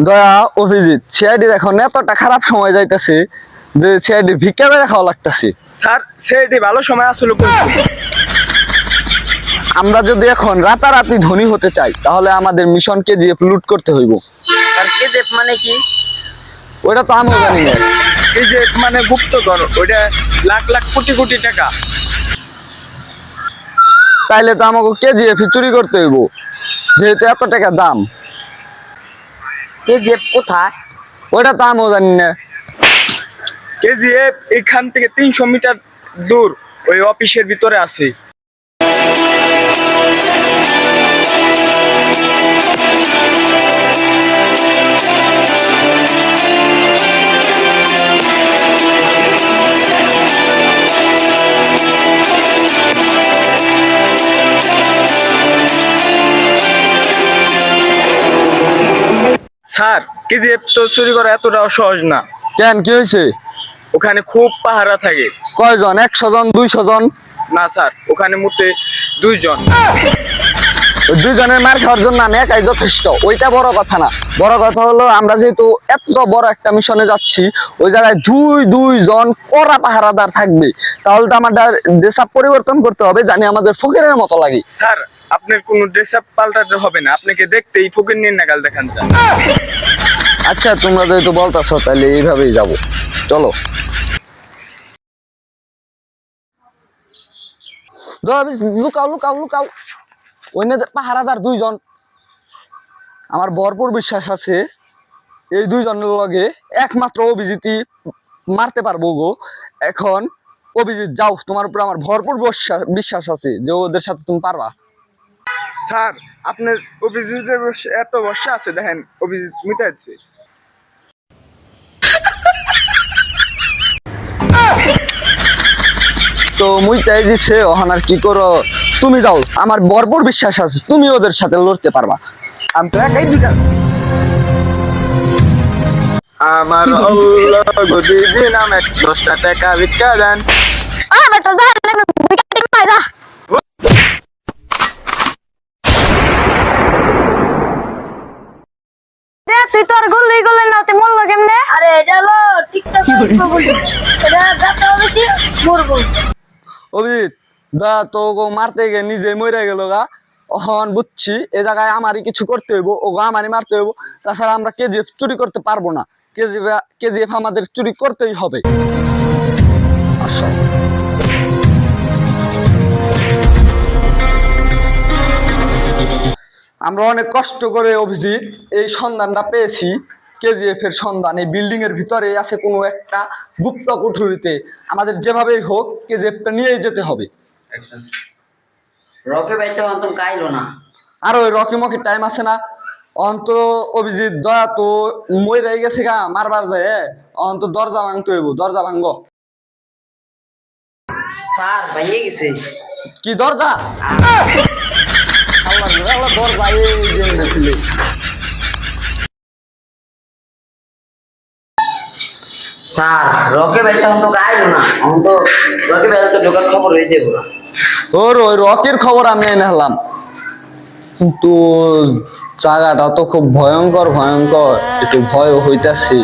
দয়া অভিজিৎ সিআইডির এখন এতটা খারাপ সময় যাইতেছে যে সিআইডি ভিক্ষা করে খাওয়া লাগতেছে। স্যার সেটি ভালো সময় আসলে আমরা যদি এখন রাতারাতি ধনী হতে চাই তাহলে আমাদের মিশন কেজিএফ লুট করতে হইব। আর কেজিএফ মানে কি? ওইটা তো আমিও জানি না। কেজিএফ মানে গুপ্তধন, ওইটা লাখ লাখ কোটি কোটি টাকা। তাইলে তো আমাকে কেজিএফ চুরি করতে হইব, যেহেতু এত টাকা দাম। কেজিএফ কোথায়? ওইটা তো আমিও জানি না। কেজিএফ এখান থেকে 300 মিটার দূর ওই অফিসের ভিতরে আছে। স্যার কেজিএফ তো চুরি করা এতটাও সহজ না। কেন, কি হয়েছে? ওখানে খুব পাহারা থাকে। কয়জন? 100 জন, 200 জন? না স্যার, ওখানে মোটে 2 জন। ওই 2 জনের মার খাওয়ার জন্য আমি একাই যথেষ্ট। ওইটা বড় কথা না, বড় কথা হলো আমরা যেহেতু এত বড় একটা মিশনে যাচ্ছি, ওই জায়গায় 2 জন কড়া পাহারাদার থাকবে। তাহলে তো আমাদের ড্রেস আপ পরিবর্তন করতে হবে, জানি আমাদের ফকিরের মতো লাগে। স্যার আপনার কোনো ড্রেস আপ পাল্টাতে হবে না, আপনাকে দেখতেই ফকির নিয়ে নাগাল দেখান স্যার। আচ্ছা, তোমরা যেহেতু বলতেছো তাহলে এইভাবেই যাব, চলো। লুকাও লুকাও লুকাও, ওই পাহারাদার 2 জন। আমার ভরপুর বিশ্বাস আছে এই 2 জনের লগে একমাত্র অভিজিৎই মারতে পারবো গো। এখন অভিজিৎ যাও, তোমার উপর আমার ভরপুর বিশ্বাস আছে যে ওদের সাথে তুমি পারবা। স্যার আপনার অভিজিতের এত বর্ষা আছে, দেখেন অভিজিৎ মিটাচ্ছে। তো মুই চাই দিছে ওখান আর কি করো, তুমি যাও, আমার ভরপুর বিশ্বাস আছে তুমি ওদের সাথে লড়তে পারবা। আমি তো একাই দিলাম। আমার গদিদি নামে 10টা টাকা ভিক্ষা দেন। বেটা যা বিকেটিং মাইরা রে, তুই তোর গুলি গুলি না তুই মরলো কেমনে? আরে এটা হলো টিকটক গুলি, এটা যাতে হবে কি মরবো। অভিজিৎ দা তো গো মারতে গিয়ে নিজে মরে গেল গা। অহন বুঝছি এ জায়গায় আমারই কিছু করতে হইব, ও গো আমারই মারতে হইব। তাছাড়া আমরা কেজিএফ চুরি করতে পারবো না। কেজিএফ আমাদের চুরি করতেই হবে। আসো। আমরা অনেক কষ্ট করে অভিজিৎ এই সন্ধানটা পেয়েছি। কেজিএফ এর সন্ধান এই বিল্ডিং এর ভিতরে আছে কোনো একটা গুপ্ত কুঠুরিতে। আমাদের যেভাবেই হোক কেজিএফটা নিয়েই যেতে হবে। রকে বাইতে অন্তম কাইলো না। আর ওই রকি মকি টাইম আছে না? অন্ত অভিজিৎ দয়া তো মই রয়ে গেছে গা মারবার যায়। অন্ত দরজা ভাঙতে হইব, দরজা ভাঙ্গ। স্যার ভেঙে গেছে। কি দরজা? দরজা এই যে ছিল। স্যার রকে বাইতে অন্তম কাইলো না, অন্ত রকে বাইতে তো ঢোকার খবর হয়ে যাবো। ওর ওই রকের খবর আমি এনে হলাম, কিন্তু জায়গাটা তো খুব ভয়ঙ্কর ভয়ঙ্কর, একটু ভয় হইতাছে।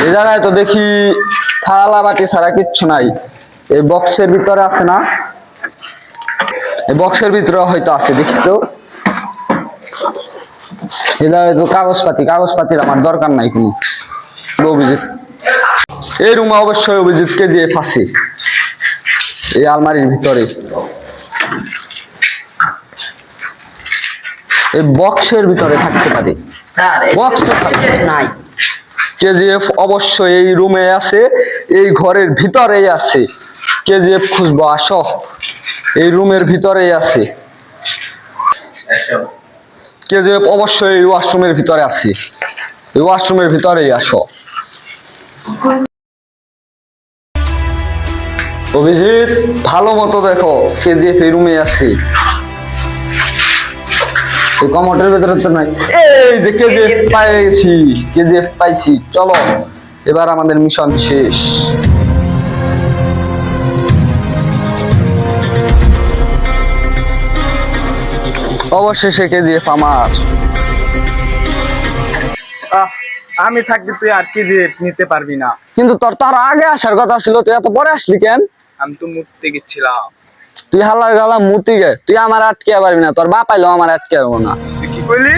এই জায়গায় তো দেখি থালা বাটি ছাড়া কিচ্ছু নাই। এই বক্সের ভিতরে আছে না? এই বক্সের ভিতরে হয়তো আছে, দেখি তো। এটা হয়তো কাগজপাতির আমার দরকার নাই কোনো। অভিজিৎ এই রুমে অবশ্যই অভিজিৎ কেজিএফ আছে, এই আলমারির ভিতরে। এই বক্সের ভিতরে থাকতে পারে। স্যার বক্স নাই। কেজিএফ অবশ্যই এই রুমে আছে, এই ঘরের ভিতরেই আছে। কেজিএফ খুঁজবো, আসো। এই রুমের ভিতরেই আছে কেজিএফ, অবশ্যই এই ওয়াশরুমের ভিতরে আছে। এই ওয়াশরুমের ভিতরেই আসো। অভিজিৎ ভালো মতো দেখো, কেজিএফ এই রুমে আছে। এই কমোটের ভিতরে তো নাই। এই যে কেজিএফ পাইছি, কেজিএফ পাইছি। চলো এবার আমাদের মিশন শেষ। অবশেষে কেজিএফ আমার। আমি থাকতে তুই আর কি দিয়ে নিতে পারবি না। কিন্তু তোর তার আগে আসার কথা ছিল, তুই এত পরে আসলি কেন? আমি তো মুততে গেছিলাম। তুই হাল্লার গালা মুতি গে, তুই আমার আটকে পারবি না, তোর বাপ আইলেও আমার আটকে পারবো না। তুই কি কইলি?